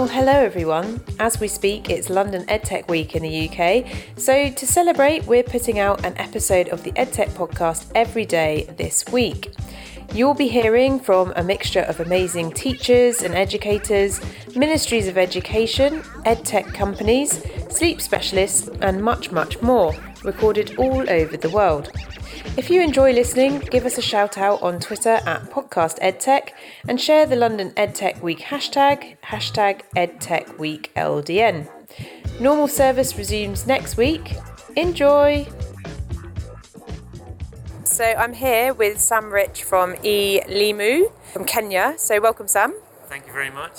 Well, hello everyone. As we speak, it's London Edtech Week in the UK. So to celebrate, we're putting out an episode of the Edtech Podcast every day this week. You'll be hearing from a mixture of amazing teachers and educators, Ministries of Education, EdTech companies, sleep specialists, and much, much more, recorded all over the world. If you enjoy listening, give us a shout out on Twitter at Podcast Edtech and share the London Edtech Week hashtag Edtech Week LDN. Normal service resumes next week. Enjoy! So I'm here with Sam Rich from E-Limu from Kenya. So welcome, Sam. Thank you very much.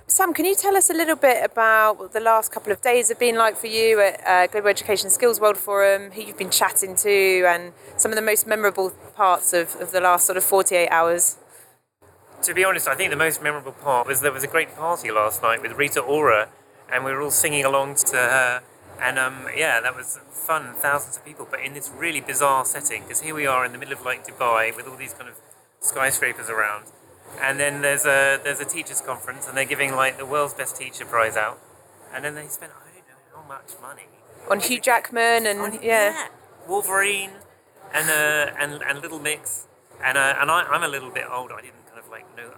Sam, can you tell us a little bit about what the last couple of days have been like for you at Global Education Skills World Forum, who you've been chatting to, and some of the most memorable parts of the last sort of 48 hours? To be honest, I think the most memorable part was there was a great party last night with Rita Ora, and we were all singing along to her. And that was fun, thousands of people, but in this really bizarre setting, because here we are in the middle of like Dubai with all these kind of skyscrapers around. And then there's a teachers conference, and they're giving like the world's best teacher prize out. And then they spent I don't know how much money on Hugh Jackman and Wolverine and Little Mix. And I'm a little bit older. I didn't kind of like know.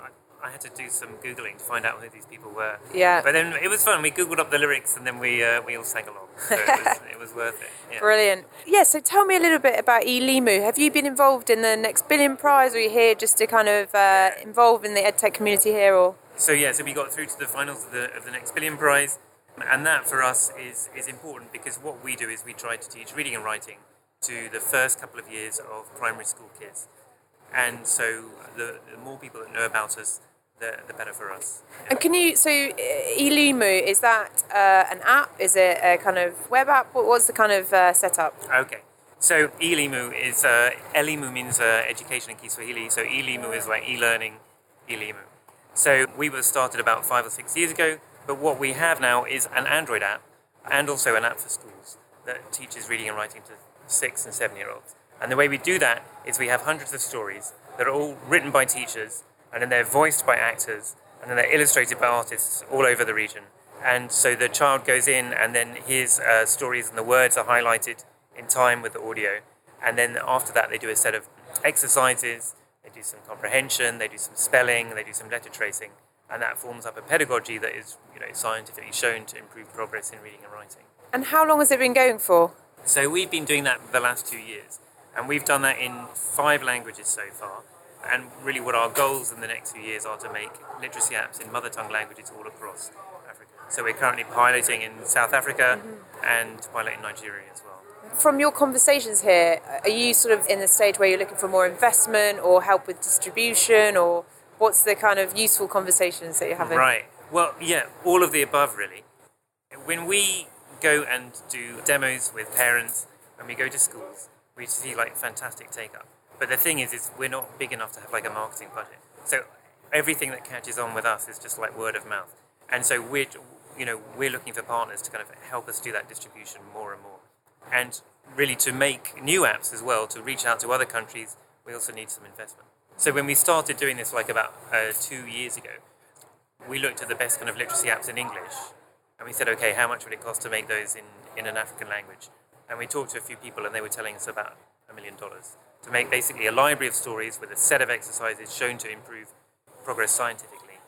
I had to do some Googling to find out who these people were. Yeah. But then it was fun. We Googled up the lyrics, and then we all sang along. So it was worth it. Yeah. Brilliant. Yeah, so tell me a little bit about E-Limu. Have you been involved in the Next Billion Prize, or are you here just to kind of involve in the EdTech community here? Or So we got through to the finals of the Next Billion Prize, and that for us is important because what we do is we try to teach reading and writing to the first couple of years of primary school kids. And so the more people that know about us, the better for us. Yeah. And can you, so E-Limu, is that an app? Is it a kind of web app? What's the kind of setup? Okay, so E-Limu is, Elimu means education in Kiswahili, so E-Limu is like e-learning, E-Limu. So we were started about 5 or 6 years ago, but what we have now is an Android app and also an app for schools that teaches reading and writing to 6 and 7-year-olds. And the way we do that is we have hundreds of stories that are all written by teachers, and then they're voiced by actors, and then they're illustrated by artists all over the region. And so the child goes in, and then his stories and the words are highlighted in time with the audio. And then after that, they do a set of exercises, they do some comprehension, they do some spelling, they do some letter tracing, and that forms up a pedagogy that is, scientifically shown to improve progress in reading and writing. And how long has it been going for? So we've been doing that for the last 2 years, and we've done that in 5 languages so far. And really what our goals in the next few years are to make literacy apps in mother tongue languages all across Africa. So we're currently piloting in South Africa and piloting in Nigeria as well. From your conversations here, are you sort of in the stage where you're looking for more investment or help with distribution, or what's the kind of useful conversations that you're having? Right. Well, yeah, all of the above really. When we go and do demos with parents, when we go to schools, we see like fantastic take-up. But the thing is we're not big enough to have like a marketing budget. So everything that catches on with us is just like word of mouth. And so we're looking for partners to kind of help us do that distribution more and more. And really to make new apps as well, to reach out to other countries, we also need some investment. So when we started doing this like about 2 years ago, we looked at the best kind of literacy apps in English. And we said, okay, how much would it cost to make those in an African language? And we talked to a few people, and they were telling us about $1 million. To make basically a library of stories with a set of exercises shown to improve progress scientifically.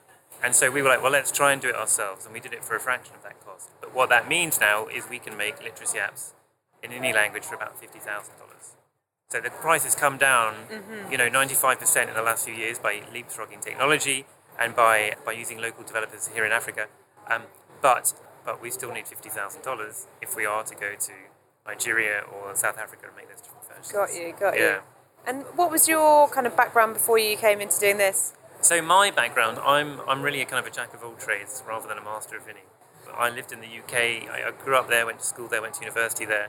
And so we were like, well, let's try and do it ourselves. And we did it for a fraction of that cost. But what that means now is we can make literacy apps in any language for about $50,000. So the price has come down, 95% in the last few years by leapfrogging technology and by using local developers here in Africa. But we still need $50,000 if we are to go to Nigeria or South Africa and make those different versions. Got you. And what was your kind of background before you came into doing this? So my background, I'm really a kind of a jack of all trades rather than a master of any. I lived in the UK, I grew up there, went to school there, went to university there,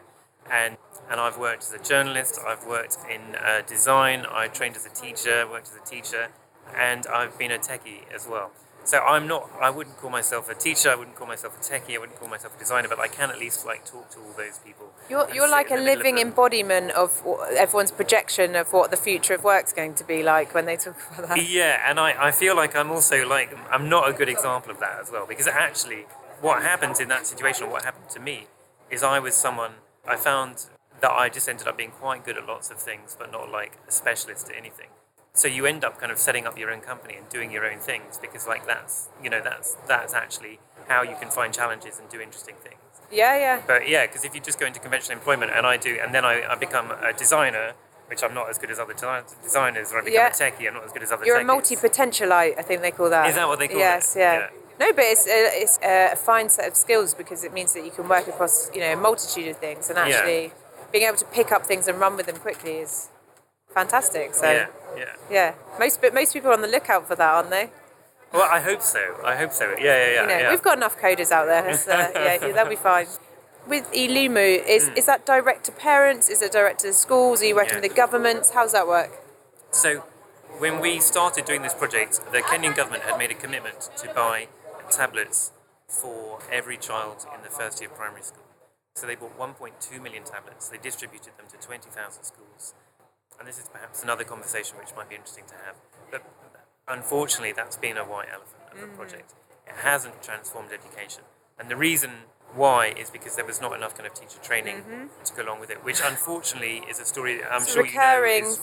and I've worked as a journalist, I've worked in design, I trained as a teacher, worked as a teacher, and I've been a techie as well. So I wouldn't call myself a teacher, I wouldn't call myself a techie, I wouldn't call myself a designer, but I can at least like talk to all those people. You're like a living embodiment of everyone's projection of what the future of work's going to be like when they talk about that. Yeah, and I feel like I'm also like, I'm not a good example of that as well, because actually what happens in that situation, or what happened to me, is I found that I just ended up being quite good at lots of things, but not like a specialist at anything. So you end up kind of setting up your own company and doing your own things, because like that's actually how you can find challenges and do interesting things. Yeah. But yeah, because if you just go into conventional employment and then I become a designer, which I'm not as good as other designers, or I become a techie, I'm not as good as other You're techies. A multi-potentialite, I think they call that. Is that what they call it? Yes, yeah. No, but it's a fine set of skills, because it means that you can work across, a multitude of things, and actually being able to pick up things and run with them quickly is fantastic. So yeah. Most people are on the lookout for that, aren't they? Well, I hope so. Yeah. We've got enough coders out there. So, they'll be fine. With E-Limu, is that direct to parents? Is it direct to the schools? Are you working with the governments? How's that work? So, when we started doing this project, the Kenyan government had made a commitment to buy tablets for every child in the first year of primary school. So they bought 1.2 million tablets. They distributed them to 20,000 schools. And this is perhaps another conversation which might be interesting to have. But unfortunately, that's been a white elephant of the project. It hasn't transformed education. And the reason why is because there was not enough kind of teacher training to go along with it, which unfortunately is a story I'm sure you know is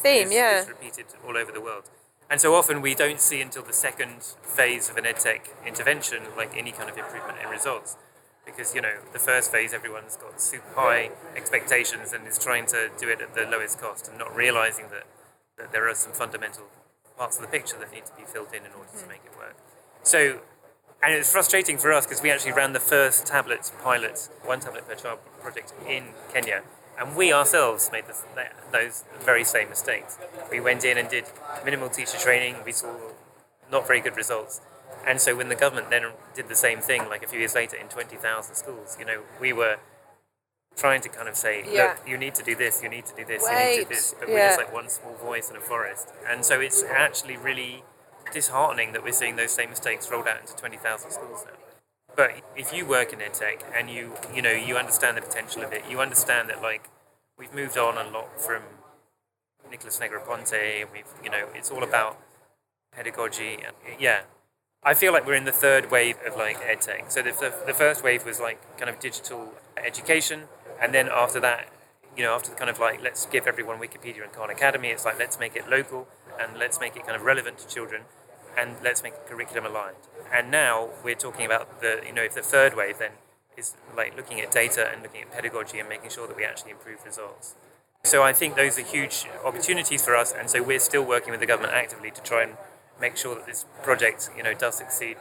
repeated all over the world. And so often we don't see until the second phase of an EdTech intervention like any kind of improvement in results. Because, the first phase, everyone's got super high expectations and is trying to do it at the lowest cost, and not realising that there are some fundamental parts of the picture that need to be filled in order to make it work. So, and it was frustrating for us because we actually ran the first tablet pilot, 1 tablet per child project in Kenya, and we ourselves made those very same mistakes. We went in and did minimal teacher training, we saw not very good results. And so when the government then did the same thing, like a few years later in 20,000 schools, we were trying to kind of say, look, you need to do this, you need to do this, you need to do this, but we're just like one small voice in a forest. And so it's actually really disheartening that we're seeing those same mistakes rolled out into 20,000 schools now. But if you work in EdTech and you understand the potential of it, you understand that like we've moved on a lot from Nicholas Negroponte, it's all about pedagogy and I feel like we're in the third wave of like EdTech. So the first wave was like kind of digital education, and then after that, after the kind of like let's give everyone Wikipedia and Khan Academy, it's like let's make it local and let's make it kind of relevant to children, and let's make it curriculum aligned. And now we're talking about the third wave then is like looking at data and looking at pedagogy and making sure that we actually improve results. So I think those are huge opportunities for us, and so we're still working with the government actively to try and make sure that this project, does succeed,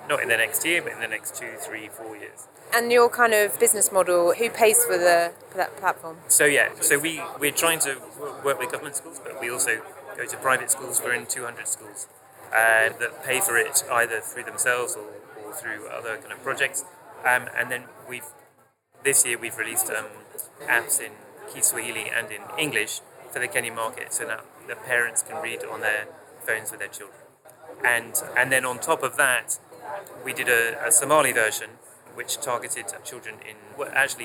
not in the next year, but in the next 2, 3, 4 years. And your kind of business model, who pays for that platform? So we're trying to work with government schools, but we also go to private schools. We're in 200 schools that pay for it either through themselves or through other kind of projects. And then this year we've released apps in Kiswahili and in English for the Kenyan market, so that the parents can read on their phones with their children. And then on top of that, we did a Somali version which targeted children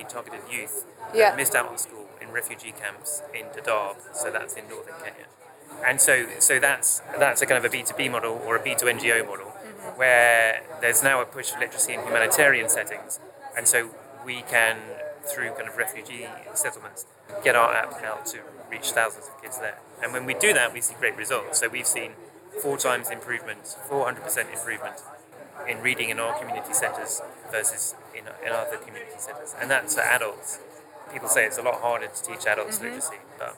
targeted youth that missed out on school in refugee camps in Dadaab, so that's in northern Kenya. And so that's a kind of a B2B model or a B2NGO model, where there's now a push for literacy in humanitarian settings, and so we can, through kind of refugee settlements, get our app out to reach thousands of kids there. And when we do that, we see great results. So we've seen 400% improvement in reading in our community centres versus in other community centres. And that's for adults. People say it's a lot harder to teach adults literacy, but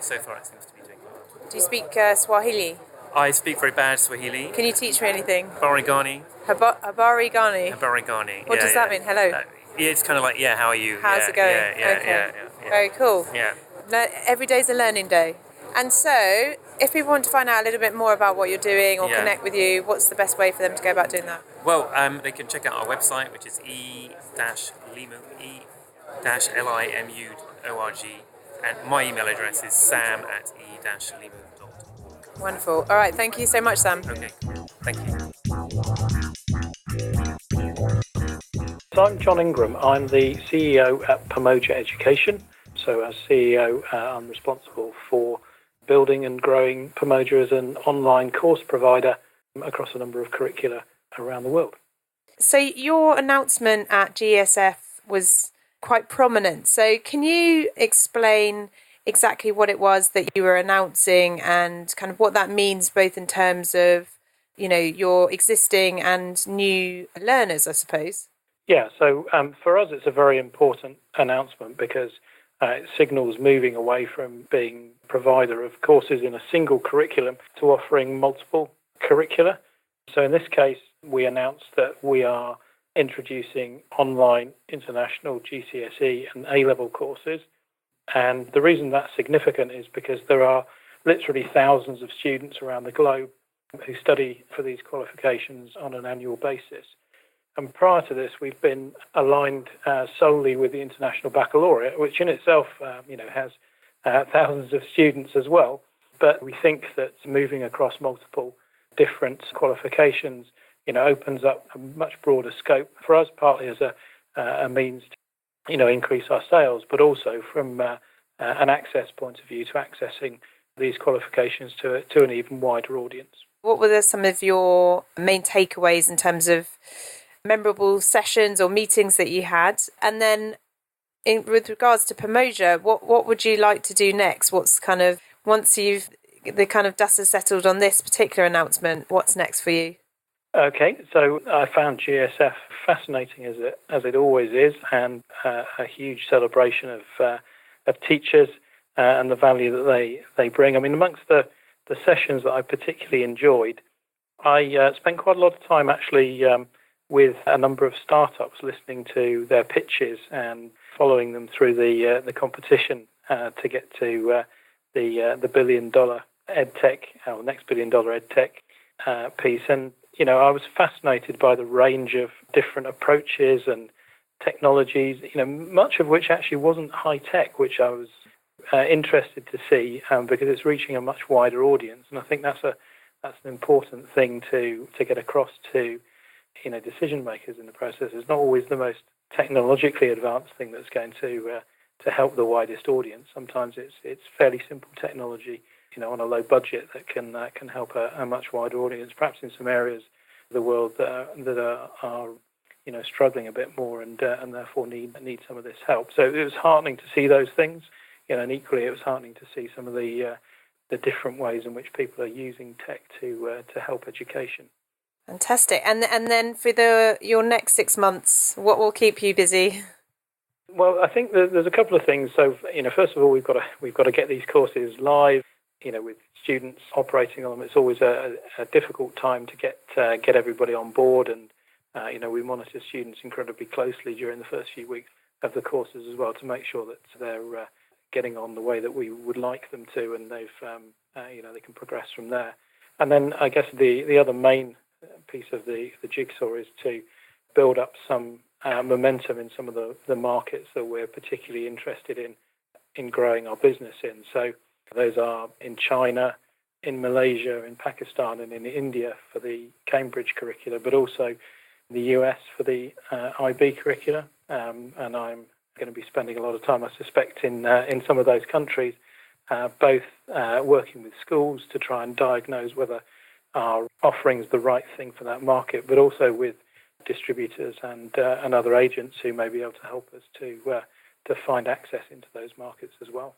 so far it seems to be doing well. Do you speak Swahili? I speak very bad Swahili. Can you teach me anything? Barigani. Habarigani. What does that mean? Hello? It's kind of like, how are you? How's it going? Yeah. Very cool. Yeah. Every day's a learning day. And so, if people want to find out a little bit more about what you're doing or connect with you, what's the best way for them to go about doing that? Well, they can check out our website, which is e-limu.org, and my email address is sam@e-limu.org. Wonderful. All right, thank you so much, Sam. Okay, thank you. So I'm John Ingram. I'm the CEO at Pamoja Education. So as CEO, I'm responsible for building and growing Pamoja as an online course provider across a number of curricula around the world. So your announcement at GSF was quite prominent. So can you explain exactly what it was that you were announcing and kind of what that means both in terms of, your existing and new learners, I suppose? Yeah, so for us it's a very important announcement because it signals moving away from being provider of courses in a single curriculum to offering multiple curricula. So in this case, we announced that we are introducing online international GCSE and A-level courses. And the reason that's significant is because there are literally thousands of students around the globe who study for these qualifications on an annual basis. And prior to this, we've been aligned solely with the International Baccalaureate, which in itself, has thousands of students as well. But we think that moving across multiple different qualifications, opens up a much broader scope for us, partly as a means to, increase our sales, but also from an access point of view to accessing these qualifications to an even wider audience. What were some of your main takeaways in terms of memorable sessions or meetings that you had? And then with regards to Pamoja, what would you like to do next? What's kind of, once the kind of dust has settled on this particular announcement, what's next for you? Okay, so I found GSF fascinating as it always is, and a huge celebration of teachers and the value that they bring. I mean, amongst the sessions that I particularly enjoyed, I spent quite a lot of time actually with a number of startups, listening to their pitches and following them through the competition to get to the billion-dollar Edtech, or next billion-dollar Edtech piece. And, I was fascinated by the range of different approaches and technologies, much of which actually wasn't high-tech, which I was interested to see because it's reaching a much wider audience. And I think that's an important thing to get across to decision makers in the process. It's not always the most technologically advanced thing that's going to help the widest audience. Sometimes it's fairly simple technology, on a low budget that can help a much wider audience. Perhaps in some areas of the world that are struggling a bit more and therefore need some of this help. So it was heartening to see those things, and equally it was heartening to see some of the different ways in which people are using tech to help education. Fantastic. And then for your next 6 months, what will keep you busy? Well, I think there's a couple of things. So, first of all, we've got to get these courses live. With students operating on them, it's always a difficult time to get everybody on board. And we monitor students incredibly closely during the first few weeks of the courses as well to make sure that they're getting on the way that we would like them to, and they've they can progress from there. And then I guess the other main piece of the jigsaw is to build up some momentum in some of the markets that we're particularly interested in growing our business in. So those are in China, in Malaysia, in Pakistan, and in India for the Cambridge curricula, but also in the US for the IB curricula. And I'm going to be spending a lot of time, I suspect, in some of those countries, both working with schools to try and diagnose whether our offering is the right thing for that market, but also with distributors and other agents who may be able to help us to find access into those markets as well.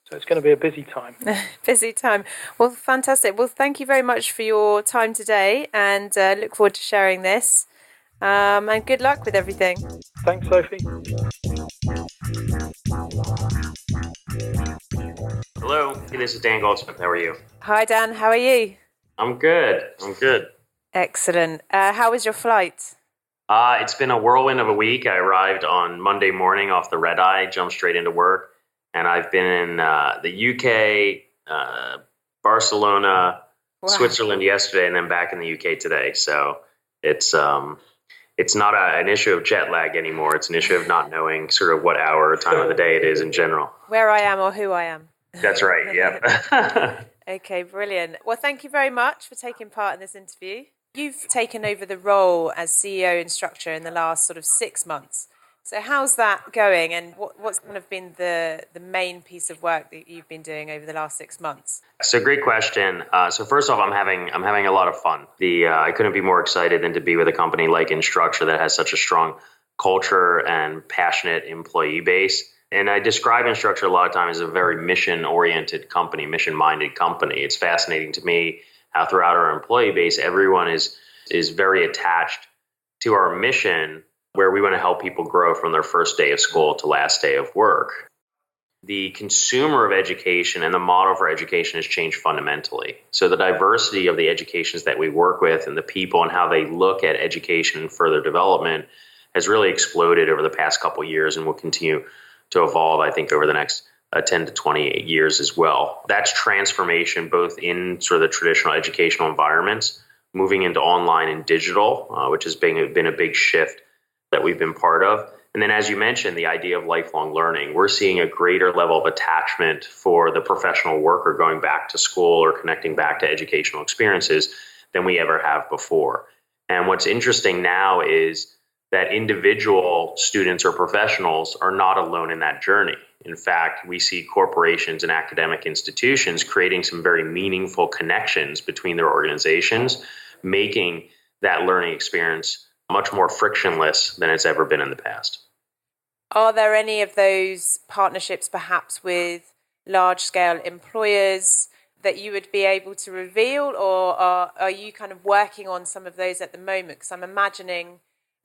So it's going to be a busy time. Busy time. Well, fantastic. Well, thank you very much for your time today, and look forward to sharing this. And good luck with everything. Thanks, Sophie. Hello, this is Dan Goldsmith. How are you? Hi, Dan. How are you? I'm good. Excellent. How was your flight? It's been a whirlwind of a week. I arrived on Monday morning off the red eye, jumped straight into work. And I've been in the UK, Barcelona, wow, Switzerland yesterday, and then back in the UK today. So it's not an issue of jet lag anymore. It's an issue of not knowing sort of what hour or time of the day it is in general. Where I am or who I am. That's right, yeah. Okay, brilliant. Well, thank you very much for taking part in this interview. You've taken over the role as CEO Instructure in the last sort of 6 months. So how's that going, and what's kind of been the main piece of work that you've been doing over the last 6 months? So great question. So first off, I'm having a lot of fun. I couldn't be more excited than to be with a company like Instructure that has such a strong culture and passionate employee base. And I describe Instructure a lot of times as a very mission-oriented company, mission-minded company. It's fascinating to me how throughout our employee base, everyone is very attached to our mission, where we want to help people grow from their first day of school to last day of work. The consumer of education and the model for education has changed fundamentally. So the diversity of the educations that we work with and the people and how they look at education and further development has really exploded over the past couple of years and will continue to evolve, I think, over the next 10 to 28 years as well. That's transformation both in sort of the traditional educational environments, moving into online and digital, which has been a big shift that we've been part of. And then, as you mentioned, the idea of lifelong learning. We're seeing a greater level of attachment for the professional worker going back to school or connecting back to educational experiences than we ever have before. And what's interesting now is that individual students or professionals are not alone in that journey. In fact, we see corporations and academic institutions creating some very meaningful connections between their organizations, making that learning experience much more frictionless than it's ever been in the past. Are there any of those partnerships perhaps with large-scale employers that you would be able to reveal, or are you kind of working on some of those at the moment? Because I'm imagining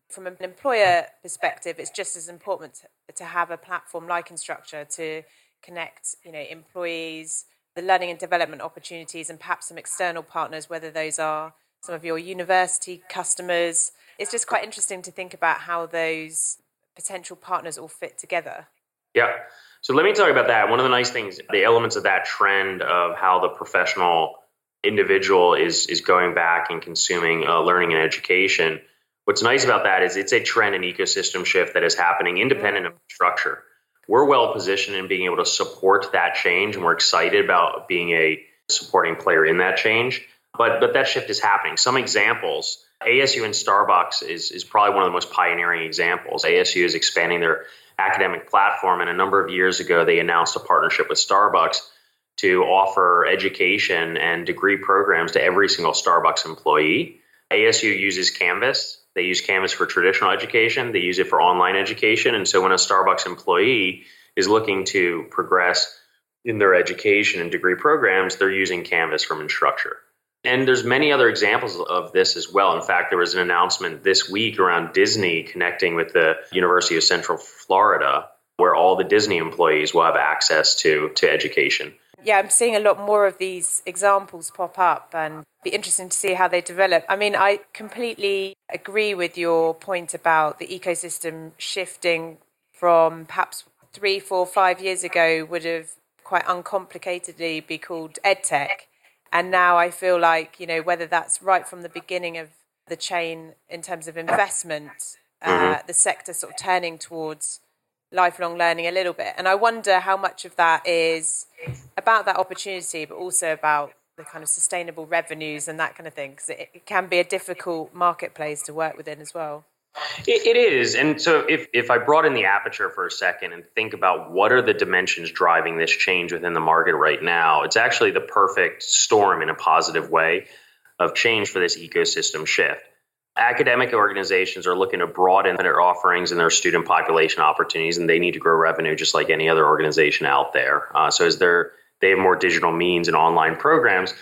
from an employer perspective, it's just as important to have a platform like Instructure to connect, employees, the learning and development opportunities, and perhaps some external partners, whether those are some of your university customers. It's just quite interesting to think about how those potential partners all fit together. Yeah. So let me talk about that. One of the nice things, the elements of that trend of how the professional individual is going back and consuming learning and education. What's nice about that is it's a trend and ecosystem shift that is happening independent of structure. We're well positioned in being able to support that change, and we're excited about being a supporting player in that change. But that shift is happening. Some examples, ASU and Starbucks is probably one of the most pioneering examples. ASU is expanding their academic platform, and a number of years ago, they announced a partnership with Starbucks to offer education and degree programs to every single Starbucks employee. ASU uses Canvas. They use Canvas for traditional education. They use it for online education. And so when a Starbucks employee is looking to progress in their education and degree programs, they're using Canvas from Instructure. And there's many other examples of this as well. In fact, there was an announcement this week around Disney connecting with the University of Central Florida, where all the Disney employees will have access to education. Yeah, I'm seeing a lot more of these examples pop up, and be interesting to see how they develop. I mean, I completely agree with your point about the ecosystem shifting from perhaps 3, 4, 5 years ago would have quite uncomplicatedly be called Edtech. And now I feel like, whether that's right from the beginning of the chain in terms of investment, the sector sort of turning towards lifelong learning a little bit. And I wonder how much of that is about that opportunity, but also about the kind of sustainable revenues and that kind of thing, because it can be a difficult marketplace to work within as well. It is. And so if I broaden the aperture for a second and think about what are the dimensions driving this change within the market right now, it's actually the perfect storm in a positive way of change for this ecosystem shift. Academic organizations are looking to broaden their offerings and their student population opportunities, and they need to grow revenue just like any other organization out there. So as they have more digital means and online programs,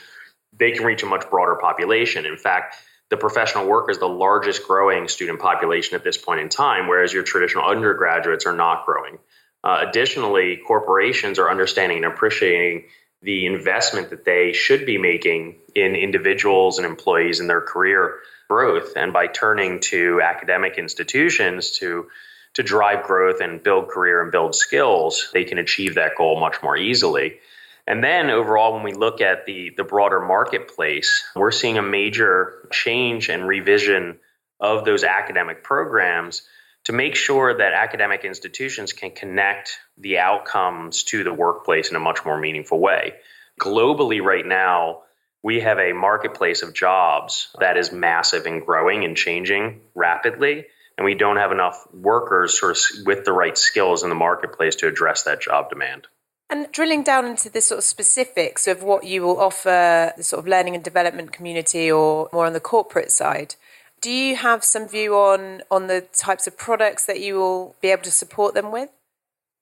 they can reach a much broader population. In fact, the professional worker is the largest growing student population at this point in time, whereas your traditional undergraduates are not growing. Additionally, corporations are understanding and appreciating the investment that they should be making in individuals and employees in their career growth. And by turning to academic institutions to drive growth and build career and build skills, they can achieve that goal much more easily. And then overall, when we look at the broader marketplace, we're seeing a major change and revision of those academic programs to make sure that academic institutions can connect the outcomes to the workplace in a much more meaningful way. Globally right now, we have a marketplace of jobs that is massive and growing and changing rapidly. And we don't have enough workers sort of with the right skills in the marketplace to address that job demand. And drilling down into the sort of specifics of what you will offer the sort of learning and development community or more on the corporate side, do you have some view on the types of products that you will be able to support them with?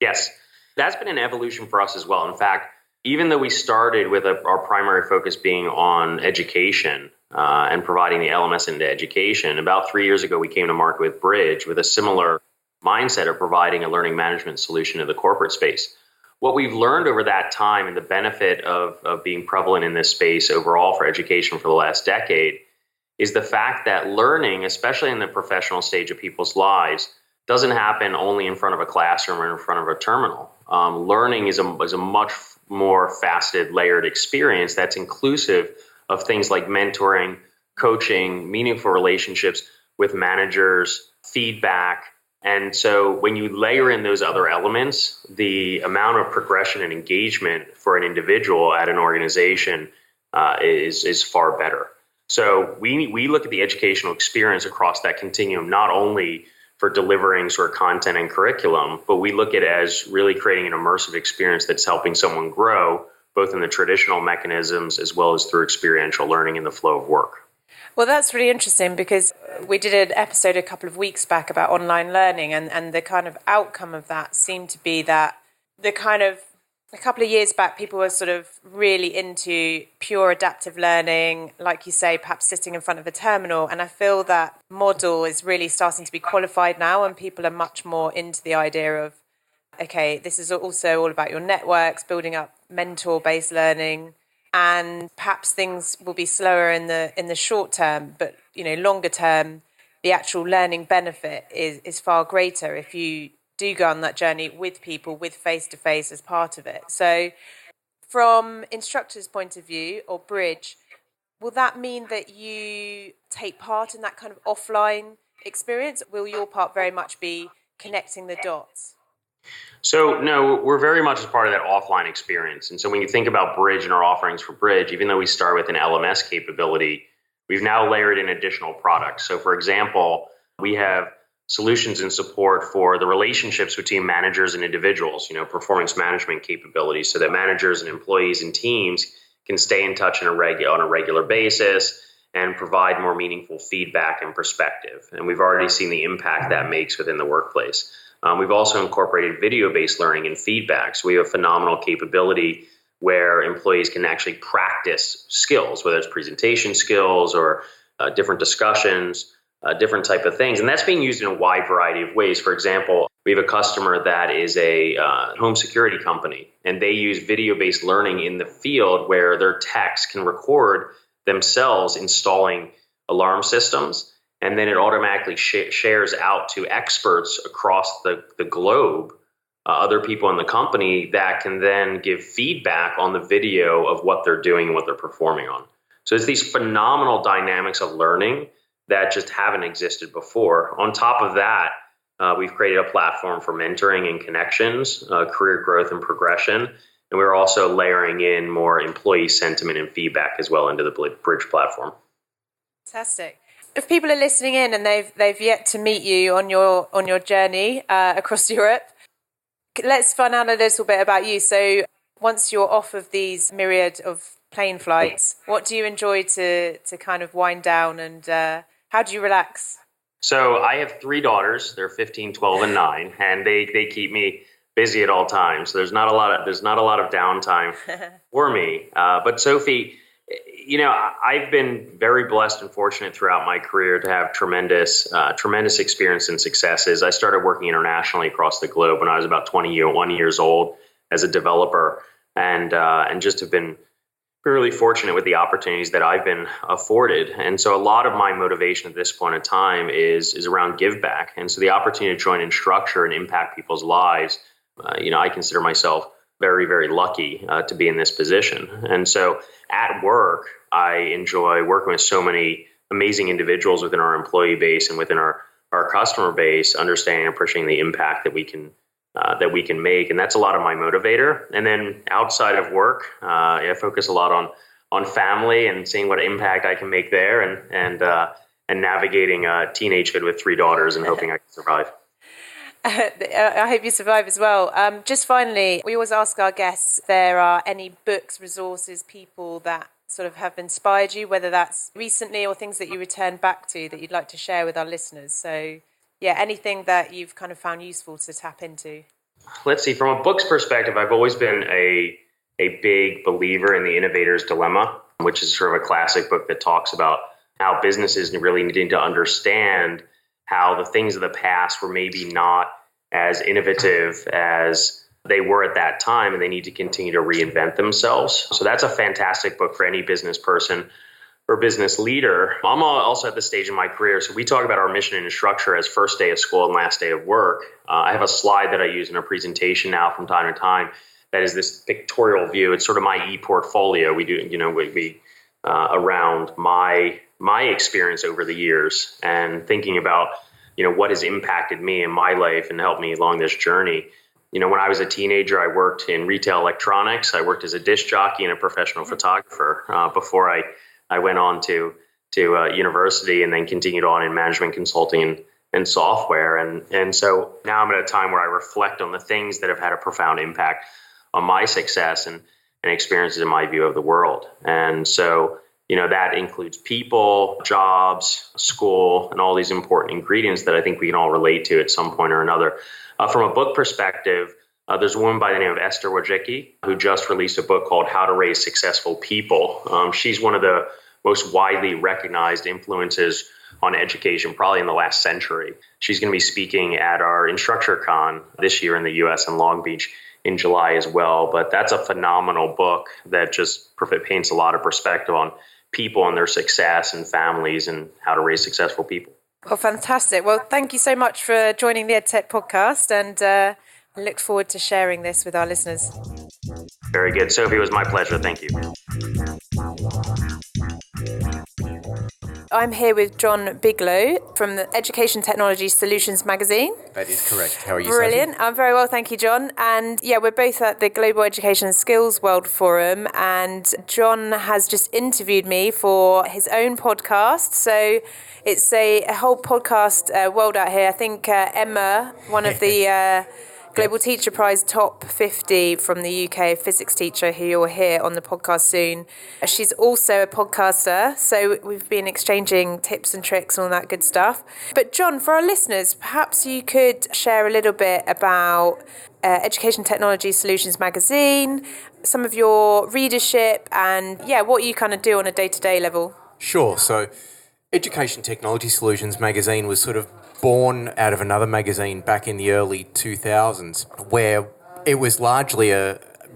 Yes, that's been an evolution for us as well. In fact, even though we started with our primary focus being on education and providing the LMS into education, about 3 years ago we came to market with Bridge with a similar mindset of providing a learning management solution to the corporate space. What we've learned over that time and the benefit of being prevalent in this space overall for education for the last decade is the fact that learning, especially in the professional stage of people's lives, doesn't happen only in front of a classroom or in front of a terminal. Learning is a much more faceted, layered experience that's inclusive of things like mentoring, coaching, meaningful relationships with managers, feedback. And so when you layer in those other elements, the amount of progression and engagement for an individual at an organization is far better. So we look at the educational experience across that continuum, not only for delivering sort of content and curriculum, but we look at it as really creating an immersive experience that's helping someone grow, both in the traditional mechanisms as well as through experiential learning in the flow of work. Well, that's really interesting because we did an episode a couple of weeks back about online learning, and the kind of outcome of that seemed to be that the kind of a couple of years back, people were sort of really into pure adaptive learning, like you say, perhaps sitting in front of a terminal. And I feel that model is really starting to be qualified now, and people are much more into the idea of, okay, this is also all about your networks, building up mentor-based learning, and perhaps things will be slower in the short term, but longer term, the actual learning benefit is far greater if you do go on that journey with people, with face-to-face as part of it. So from Instructure's point of view, or Bridge, will that mean that you take part in that kind of offline experience? Will your part very much be connecting the dots? So no, we're very much as part of that offline experience. And so when you think about Bridge and our offerings for Bridge, even though we start with an LMS capability, we've now layered in additional products. So for example, we have solutions and support for the relationships between managers and individuals, performance management capabilities, so that managers and employees and teams can stay in touch on a regular basis and provide more meaningful feedback and perspective. And we've already seen the impact that makes within the workplace. We've also incorporated video-based learning and feedback. So we have a phenomenal capability where employees can actually practice skills, whether it's presentation skills or different discussions, different type of things. And that's being used in a wide variety of ways. For example, we have a customer that is a home security company, and they use video-based learning in the field where their techs can record themselves installing alarm systems, and then it automatically shares out to experts across the globe, other people in the company that can then give feedback on the video of what they're doing and what they're performing on. So it's these phenomenal dynamics of learning that just haven't existed before. On top of that, we've created a platform for mentoring and connections, career growth and progression. And we're also layering in more employee sentiment and feedback as well into the Bridge platform. Fantastic. If people are listening in and they've yet to meet you on your journey across Europe, let's find out a little bit about you. So once you're off of these myriad of plane flights, what do you enjoy to kind of wind down, and how do you relax? So I have 3 daughters. They're 15, 12, and 9, and they keep me busy at all times. So there's not a lot of downtime for me. But Sophie, I've been very blessed and fortunate throughout my career to have tremendous experience and successes. I started working internationally across the globe when I was about 21 years old as a developer, and just have been really fortunate with the opportunities that I've been afforded. And so a lot of my motivation at this point in time is around give back. And so the opportunity to join Instructure and impact people's lives, I consider myself very, very lucky to be in this position. And so at work, I enjoy working with so many amazing individuals within our employee base and within our customer base, understanding and appreciating the impact that we can make. And that's a lot of my motivator. And then outside of work, I focus a lot on family and seeing what impact I can make there, and navigating teenagehood with 3 daughters and hoping I can survive. I hope you survive as well. Just finally, we always ask our guests if there are any books, resources, people that sort of have inspired you, whether that's recently or things that you return back to that you'd like to share with our listeners. So, yeah, anything that you've kind of found useful to tap into. Let's see. From a book's perspective, I've always been a big believer in The Innovator's Dilemma, which is sort of a classic book that talks about how businesses really needing to understand how the things of the past were maybe not as innovative as they were at that time, and they need to continue to reinvent themselves. So that's a fantastic book for any business person or business leader. I'm also at the stage in my career, so we talk about our mission and Instructure as first day of school and last day of work. I have a slide that I use in a presentation now from time to time that is this pictorial view. It's sort of my e-portfolio. We do, around my experience over the years and thinking about, what has impacted me in my life and helped me along this journey. When I was a teenager, I worked in retail electronics. I worked as a disc jockey and a professional photographer before I went on to university, and then continued on in management consulting and software. And so now I'm at a time where I reflect on the things that have had a profound impact on my success and experiences in my view of the world. And so, that includes people, jobs, school, and all these important ingredients that I think we can all relate to at some point or another. From a book perspective, there's a woman by the name of Esther Wojcicki who just released a book called How to Raise Successful People. She's one of the most widely recognized influences on education, probably in the last century. She's going to be speaking at our Instructure Con this year in the U.S. in Long Beach in July as well. But that's a phenomenal book that just paints a lot of perspective on people and their success and families and how to raise successful people. Well, fantastic. Well, thank you so much for joining the Edtech Podcast, and I look forward to sharing this with our listeners. Very good. Sophie, it was my pleasure. Thank you. I'm here with John Bigelow from the Education Technology Solutions magazine. That is correct. How are you, Brilliant. Sophie? I'm very well, thank you, John. And yeah, we're both at the Global Education and Skills World Forum, and John has just interviewed me for his own podcast. So it's a whole podcast world out here. I think Emma, one of the Global Teacher Prize top 50 from the UK physics teacher who you'll hear on the podcast soon. She's also a podcaster, so we've been exchanging tips and tricks and all that good stuff. But John, for our listeners, perhaps you could share a little bit about Education Technology Solutions magazine, some of your readership, and what you kind of do on a day-to-day level. Sure. So Education Technology Solutions magazine was sort of born out of another magazine back in the early 2000s, where it was largely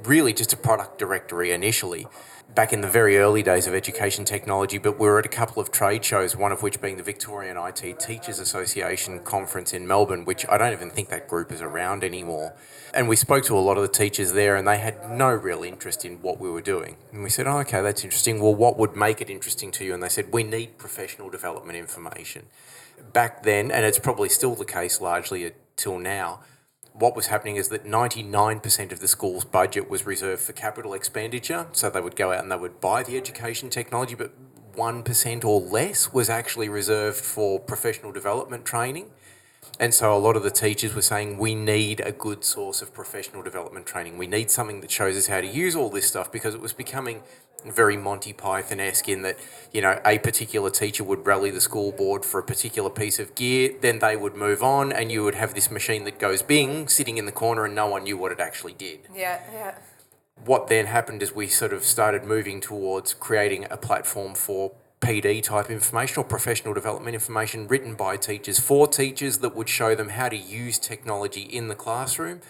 really just a product directory initially, back in the very early days of education technology. But we were at a couple of trade shows, one of which being the Victorian IT Teachers Association conference in Melbourne, which I don't even think that group is around anymore. And we spoke to a lot of the teachers there, and they had no real interest in what we were doing. And we said, okay, that's interesting. Well, what would make it interesting to you? And they said, we need professional development information. Back then, and it's probably still the case largely till now, what was happening is that 99% of the school's budget was reserved for capital expenditure. So they would go out and they would buy the education technology, but 1% or less was actually reserved for professional development training. And so a lot of the teachers were saying, we need a good source of professional development training. We need something that shows us how to use all this stuff, because it was becoming very Monty Python-esque in that, a particular teacher would rally the school board for a particular piece of gear, then they would move on, and you would have this machine that goes bing, sitting in the corner, and no one knew what it actually did. Yeah. What then happened is we sort of started moving towards creating a platform for PD type information or professional development information written by teachers for teachers that would show them how to use technology in the classroom.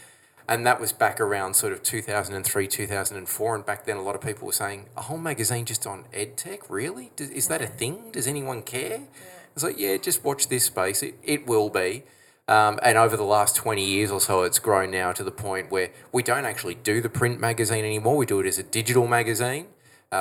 And that was back around sort of 2003, 2004. And back then a lot of people were saying, a whole magazine just on EdTech? Really? Is that a thing? Does anyone care? It's like, just watch this space. It will be. And over the last 20 years or so, it's grown now to the point where we don't actually do the print magazine anymore. We do it as a digital magazine,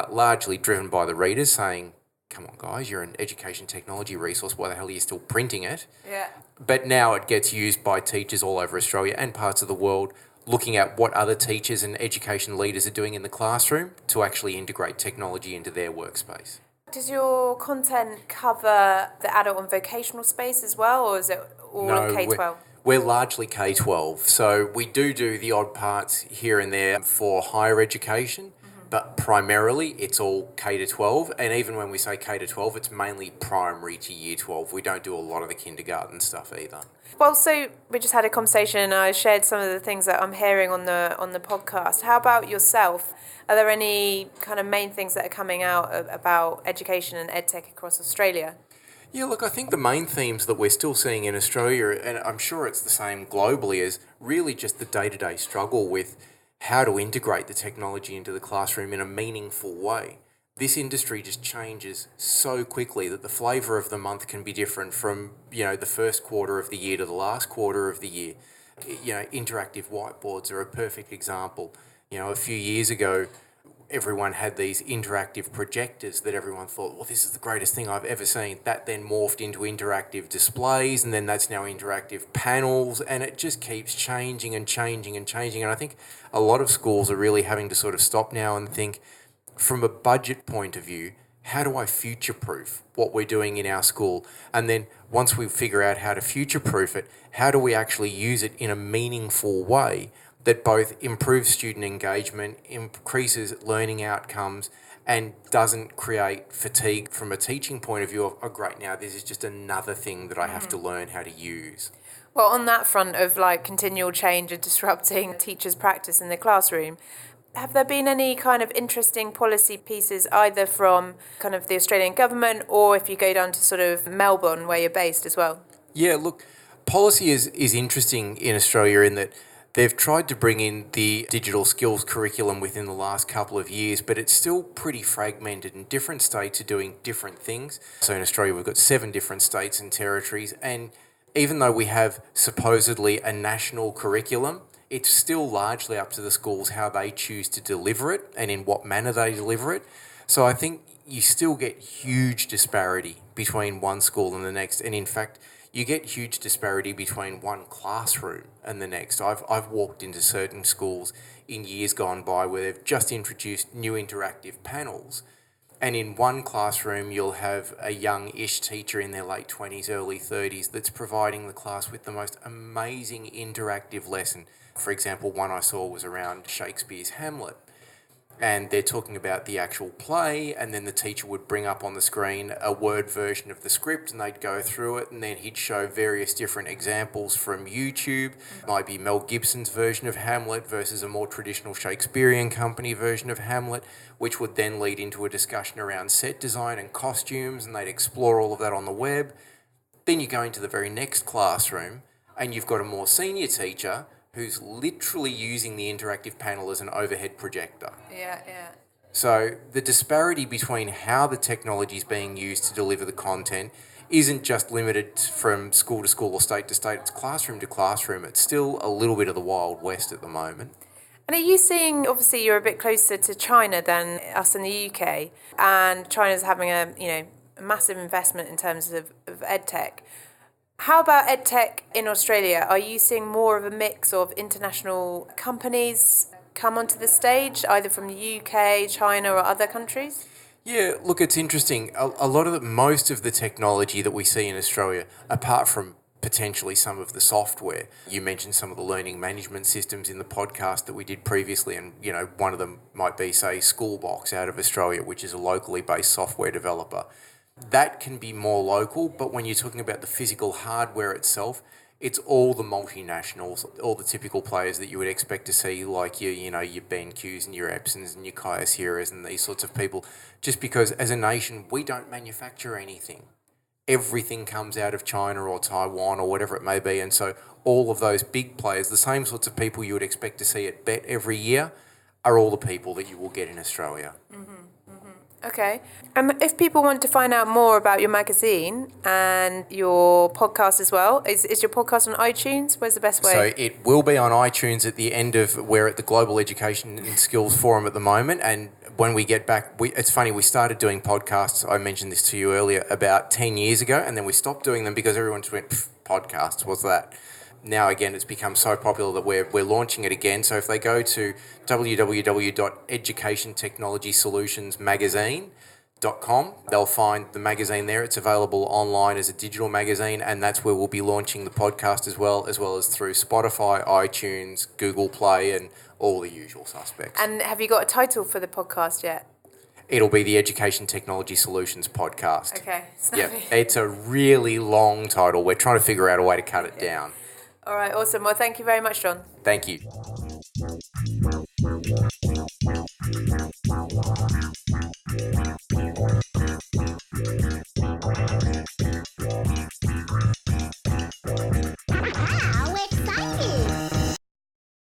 largely driven by the readers saying, come on, guys, you're an education technology resource. Why the hell are you still printing it? Yeah. But now it gets used by teachers all over Australia and parts of the world looking at what other teachers and education leaders are doing in the classroom to actually integrate technology into their workspace. Does your content cover the adult and vocational space as well, or is it all K-12? We're largely K-12, so we do the odd parts here and there for higher education, but primarily it's all K-12, and even when we say K-12, it's mainly primary to year 12. We don't do a lot of the kindergarten stuff either. Well, so we just had a conversation and I shared some of the things that I'm hearing on the podcast. How about yourself? Are there any kind of main things that are coming out about education and EdTech across Australia? Yeah, look, I think the main themes that we're still seeing in Australia, and I'm sure it's the same globally, is really just the day-to-day struggle with how to integrate the technology into the classroom in a meaningful way. This industry just changes so quickly that the flavour of the month can be different from, the first quarter of the year to the last quarter of the year. Interactive whiteboards are a perfect example. A few years ago, everyone had these interactive projectors that everyone thought, well, this is the greatest thing I've ever seen. That then morphed into interactive displays, and then that's now interactive panels, and it just keeps changing and changing and changing. And I think a lot of schools are really having to sort of stop now and think, from a budget point of view, how do I future-proof what we're doing in our school? And then once we figure out how to future-proof it, how do we actually use it in a meaningful way that both improves student engagement, increases learning outcomes, and doesn't create fatigue from a teaching point of view of, oh great, now this is just another thing that I have to learn how to use. Well, on that front of continual change and disrupting teachers' practice in the classroom, have there been any kind of interesting policy pieces either from kind of the Australian government, or if you go down to sort of Melbourne where you're based as well? Yeah, look, policy is interesting in Australia in that they've tried to bring in the digital skills curriculum within the last couple of years, but it's still pretty fragmented and different states are doing different things. So in Australia, we've got 7 different states and territories, and even though we have supposedly a national curriculum, it's still largely up to the schools how they choose to deliver it and in what manner they deliver it. So I think you still get huge disparity between one school and the next, and in fact, you get huge disparity between one classroom and the next. I've walked into certain schools in years gone by where they've just introduced new interactive panels, and in one classroom you'll have a young-ish teacher in their late 20s, early 30s that's providing the class with the most amazing interactive lesson. For example, one I saw was around Shakespeare's Hamlet. And they're talking about the actual play, and then the teacher would bring up on the screen a word version of the script and they'd go through it, and then he'd show various different examples from YouTube. It might be Mel Gibson's version of Hamlet versus a more traditional Shakespearean company version of Hamlet, which would then lead into a discussion around set design and costumes, and they'd explore all of that on the web. Then you go into the very next classroom and you've got a more senior teacher who's literally using the interactive panel as an overhead projector. Yeah. So the disparity between how the technology is being used to deliver the content isn't just limited from school to school or state to state, it's classroom to classroom. It's still a little bit of the Wild West at the moment. And are you seeing, obviously you're a bit closer to China than us in the UK, and China's having a massive investment in terms of EdTech. How about EdTech in Australia? Are you seeing more of a mix of international companies come onto the stage, either from the UK, China, or other countries? Yeah, look, it's interesting. Most of the technology that we see in Australia, apart from potentially some of the software, you mentioned some of the learning management systems in the podcast that we did previously, and one of them might be, say, Schoolbox out of Australia, which is a locally based software developer. That can be more local, but when you're talking about the physical hardware itself, it's all the multinationals, all the typical players that you would expect to see, like your BenQs and your Epsons and your Kyocera's and these sorts of people, just because as a nation, we don't manufacture anything. Everything comes out of China or Taiwan or whatever it may be, and so all of those big players, the same sorts of people you would expect to see at BET every year, are all the people that you will get in Australia. Okay. If people want to find out more about your magazine and your podcast as well, is your podcast on iTunes? Where's the best way? So it will be on iTunes at the end of, we're at the Global Education and Skills Forum at the moment, and when we get back, it's funny, we started doing podcasts, I mentioned this to you earlier, about 10 years ago, and then we stopped doing them because everyone just went, podcasts, what's that? now again it's become so popular that we're launching it again. So if they go to www.educationtechnologysolutionsmagazine.com, they'll find the magazine there. It's available online as a digital magazine, and that's where we'll be launching the podcast as well as through Spotify, iTunes, Google Play, and all the usual suspects. And have you got a title for the podcast yet? It'll be the Education Technology Solutions Podcast. Okay. Yeah, it's a really long title. We're trying to figure out a way to cut it down. All right, awesome. Well, thank you very much, John. Thank you.